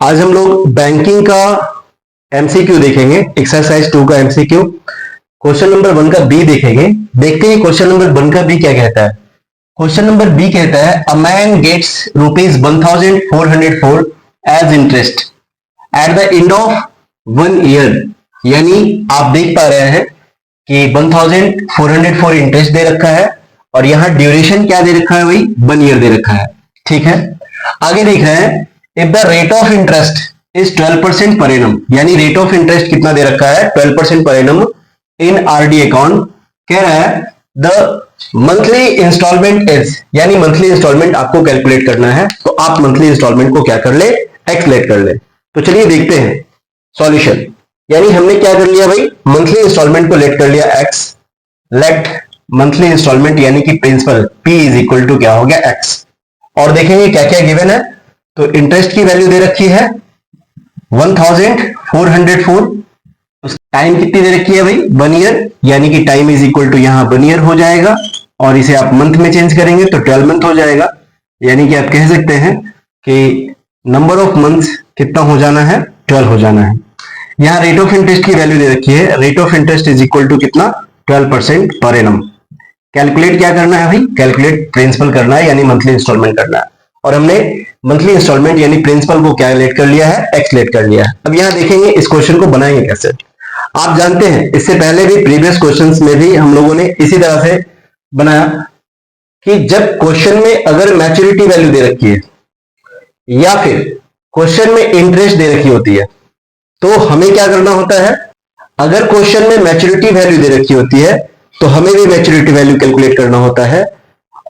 आज हम लोग बैंकिंग का एमसीक्यू देखेंगे, एक्सरसाइज 2 का एमसीक्यू। क्वेश्चन नंबर 1 का बी देखेंगे। देखते हैं क्वेश्चन नंबर 1 का बी क्या कहता है। क्वेश्चन नंबर बी कहता है a man gets ₹1404 as interest at the end of 1 year. यानी आप देख पा रहे हैं कि 1404 इंटरेस्ट दे रखा है और यहां ड्यूरेशन क्या दे रखा है भाई, 1 ईयर दे रखा है। ठीक है, आगे देख रहे हैं if the rate of interest is 12% per annum, यानी रेट ऑफ इंटरेस्ट कितना दे रखा है, 12% पर एनम इन आरडी अकाउंट। कह रहा है द मंथली इंस्टॉलमेंट इज, यानी मंथली इंस्टॉलमेंट आपको कैलकुलेट करना है, तो आप मंथली इंस्टॉलमेंट को क्या कर ले, एक्स लेट कर ले। तो चलिए देखते हैं सॉल्यूशन। यानी हमने क्या कर लिया भाई, मंथली इंस्टॉलमेंट को लेट कर लिया एक्स, लेट मंथली इंस्टॉलमेंट यानी कि principal P is equal to क्या हो गया एक्स। और देखेंगे क्या क्या गिवन है। तो इंटरेस्ट की वैल्यू दे रखी है 1404, टाइम कितनी दे रखी है भाई, 1 ईयर, यानी कि टाइम इज इक्वल टू यहां 1 ईयर हो जाएगा और इसे आप मंथ में चेंज करेंगे तो 12 मंथ हो जाएगा। यानी कि आप कह सकते हैं कि नंबर ऑफ मंथ्स कितना हो जाना है, 12 हो जाना है। यहां रेट ऑफ इंटरेस्ट की वैल्यू दे रखी है, rate of interest is equal to कितना, 12% पर एनम। कैलकुलेट क्या करना है भाई, कैलकुलेट प्रिंसिपल करना है, यानी मंथली इंस्टॉलमेंट करना है। और हमने मंथली इंस्टॉलमेंट यानी प्रिंसिपल को क्या लेट कर लिया है, एक्स लेट कर लिया है। अब यहां देखेंगे इस क्वेश्चन को बनाएंगे कैसे। आप जानते हैं इससे पहले भी प्रीवियस क्वेश्चंस में भी हम लोगों ने इसी तरह से बनाया कि जब क्वेश्चन में अगर मैच्योरिटी वैल्यू दे रखी है या फिर क्वेश्चन में इंटरेस्ट दे रखी होती है तो हमें क्या करना होता है। अगर क्वेश्चन में मैच्योरिटी वैल्यू दे रखी होती है तो हमें भी मैच्योरिटी वैल्यू कैलकुलेट करना होता है,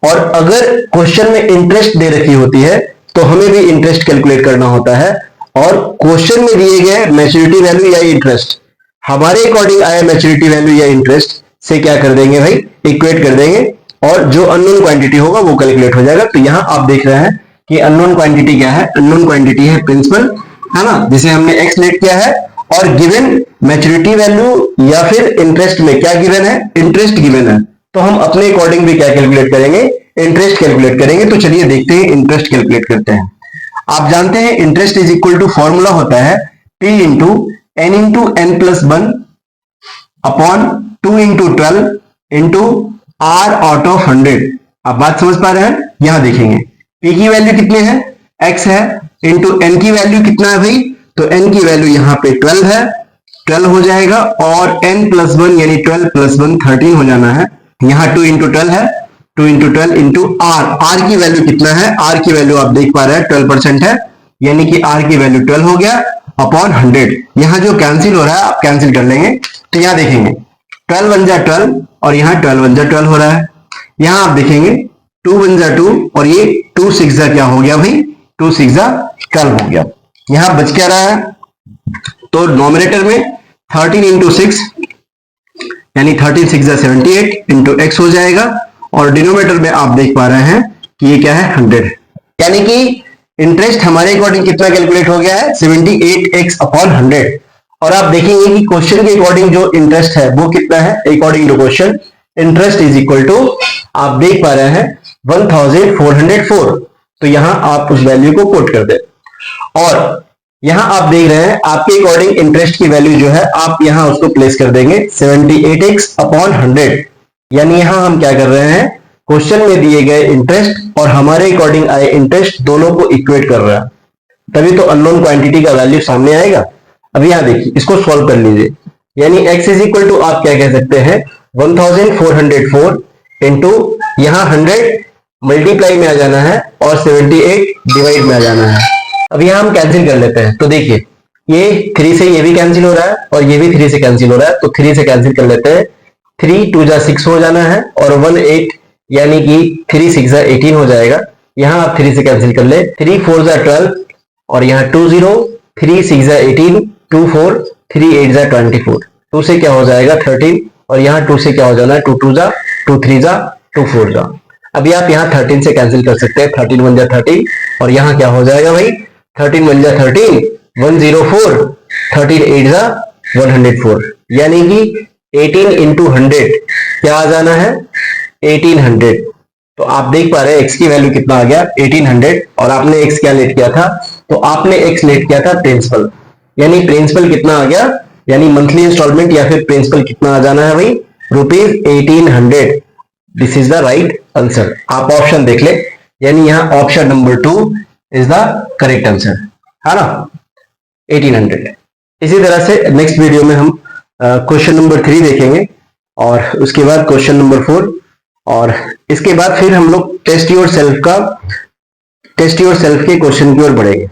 और अगर क्वेश्चन में इंटरेस्ट दे रखी होती है तो हमें भी इंटरेस्ट कैलकुलेट करना होता है। और क्वेश्चन में दिए गए मैच्योरिटी वैल्यू या इंटरेस्ट हमारे अकॉर्डिंग आया मैच्योरिटी वैल्यू या इंटरेस्ट से क्या कर देंगे भाई, इक्वेट कर देंगे और जो अननोन क्वांटिटी होगा वो कैलकुलेट हो जाएगा। तो यहां आप देख रहे हैं कि अननोन क्वांटिटी क्या है, अननोन क्वांटिटी है प्रिंसिपल, है ना, जिसे हमने एक्स लेट किया है। और गिवन मैच्योरिटी वैल्यू या फिर इंटरेस्ट में क्या गिवन है, इंटरेस्ट गिवन है, तो हम अपने अकॉर्डिंग भी क्या कैलकुलेट करेंगे, इंटरेस्ट कैलकुलेट करेंगे। तो चलिए देखते हैं इंटरेस्ट कैलकुलेट करते हैं। आप जानते हैं interest is equal to formula होता है P into n plus 1 upon 2 into 12 into R out of 100। आप बात समझ पा रहे हैं। यहां देखेंगे P की वैल्यू कितनी है, x है, इंटू n की वैल्यू कितना है भाई, तो n की वैल्यू यहां पे 12 है, 12 हो जाएगा और n प्लस 1 यानी 12 प्लस 1 13 हो जाना है। यहां 2 इंटू 12 है, 2 इंटू 12 इंटू R की वैल्यू कितना है, R की वैल्यू आप देख पा रहे हैं 12% है, यानी कि R की वैल्यू 12 हो गया अपॉन 100। यहां जो कैंसिल हो रहा है आप कैंसिल कर लेंगे। तो यहां देखेंगे 12 1 जा 12 और यहां 12 1 जा 12 हो रहा है। यहां आप देखेंगे 2 1 जा 2 और ये 2 6 जा क्या हो गया भाई, 2 6 जा 12 हो गया। यहां बच क्या रहा है, तो नॉमिनेटर में 13 इंटू 6 यानी 13 6 जा 78 इंटू एक्स हो जाएगा और डिनोमिनेटर में आप देख पा रहे हैं कि ये क्या है 100, यानी कि इंटरेस्ट हमारे अकॉर्डिंग कितना कैलकुलेट हो गया है 78x अपॉन 100। और आप देखेंगे कि क्वेश्चन के अकॉर्डिंग जो इंटरेस्ट है वो कितना है, according to question interest is equal to आप देख पा रहे हैं 1404। तो यहां आप उस वैल्यू को कोट कर दे और यहां आप देख रहे हैं आपके अकॉर्डिंग इंटरेस्ट की वैल्यू जो है आप यहां उसको प्लेस कर देंगे 78x अपॉन 100। यानी यहां हम क्या कर रहे हैं, क्वेश्चन में दिए गए इंटरेस्ट और हमारे अकॉर्डिंग आए इंटरेस्ट दोनों को इक्वेट कर रहा है, तभी तो अननोन क्वांटिटी का वैल्यू सामने आएगा। अब यहां देखिए इसको सॉल्व कर लीजिए, यानी x इज इक्वल टू आप क्या कह सकते हैं 1404 इंटू यहां 100 मल्टीप्लाई में आ जाना है और 78 डिवाइड में आ जाना है। अब यहां हम कैंसिल कर लेते हैं। तो देखिए ये 3 से ये भी कैंसिल हो रहा है और ये भी 3 से कैंसिल हो रहा है, तो 3 से कैंसिल कर लेते हैं। 3 2 जा 6 हो जाना है और 1 8 यानी कि 3 6 जा 18 हो जाएगा। यहां आप 3 से कैंसिल कर ले, 3 4 जा 12 और यहां 2 0, 3 6 जा 18, 2 4, 3 8 जा 24, 2 से क्या हो जाएगा 13 और यहां 2 से क्या हो जाना है 2 2 जा 2 3 जा 2 4 जा। अभी आप यहां 13 से कैंसिल कर सकते हैं, 13 1 जा 13 और यहां क्या हो जाएगा भाई 13 1 जा 13, 104, 13 8 जा 104, यानी कि 18 इंटू 100 क्या आ जाना है 1800। तो आप देख पा रहे हैं x की वैल्यू कितना आ गया 1800 और आपने x क्या लेट किया था तो आपने एक सिलेक्ट किया था प्रिंसिपल, यानी प्रिंसिपल कितना आ गया, यानी मंथली इंस्टॉलमेंट या फिर प्रिंसिपल कितना आ जाना है भाई, ₹1800। This is the right answer. आप ऑप्शन देख ले, यानी यहाँ option number 2 is the correct answer, है ना, 1800। इसी तरह से नेक्स्ट वीडियो में हम क्वेश्चन नंबर 3 देखेंगे और उसके बाद क्वेश्चन नंबर 4, और इसके बाद फिर हम लोग टेस्ट योर सेल्फ के क्वेश्चन की ओर बढ़ेंगे।